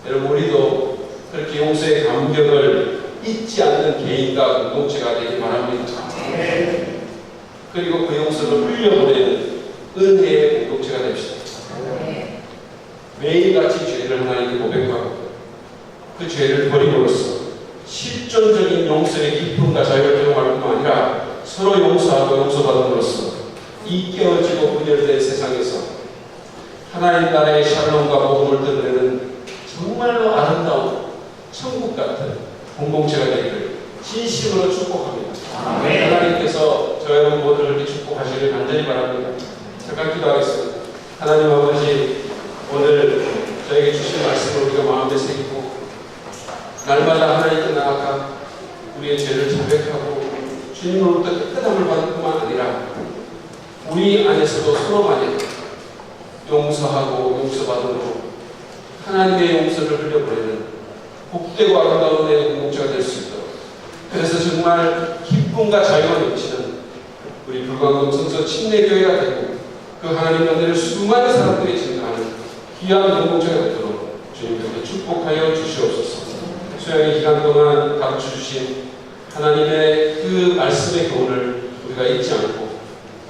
Speaker 3: 여러분 우리도 그렇게 용서의 감격을 잊지 않는 개인과 공동체가 되길 바랍니다. 그리고 그 용서를 흘려보내는 은혜의 공동체가 됩시다. 매일같이 죄를 하나님께 고백하고 그 죄를 버림으로써 실존적인 용서의 기쁨과 자유를 경험할 뿐만 아니라 서로 용서하고 용서받음으로써 이 깨어지고 분열된 세상에서 하나님 나라의 샬롬과 복음을 드러내는 정말로 아름다운 천국 같은 공동체가 되기를 진심으로 축복합니다. 하나님께서 저 여러분 모두를 이렇게 축복하시길 간절히 바랍니다. 잠깐 기도하겠습니다. 하나님 아버지, 오늘 저에게 주신 말씀을 우리가 마음에 새기고 날마다 하나님께 나아가 우리의 죄를 자백하고 주님으로부터 깨끗함을 받을 뿐만 아니라 우리 안에서도 서로 간에 용서하고 용서받음으로 하나님의 용서를 흘려보내는 복되고 아름다운 내 공동체가 될 수 있도록, 그래서 정말 기쁨과 자유가 넘치는 우리 불광동 성서 침례교회가 되고 그 하나님 연대를 수많은 사람들이 증가하는 귀한 공동체가 되도록 주님께서 축복하여 주시옵소서. 수양의 기간 동안 가르쳐 주신 하나님의 그 말씀의 교훈을 우리가 잊지 않고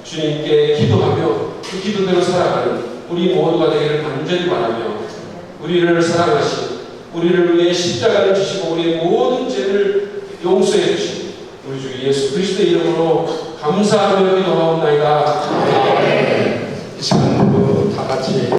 Speaker 3: 주님께 기도하며 그 기도대로 살아가는 우리 모두가 되기를 간절히 바라며 우리를 사랑하신, 우리를 위해 십자가를 주시고 우리의 모든 죄를 용서해 주신 우리 주 예수 그리스도의 이름으로 감사하며 기도하옵나이다.
Speaker 1: 이 시간 모두 다 같이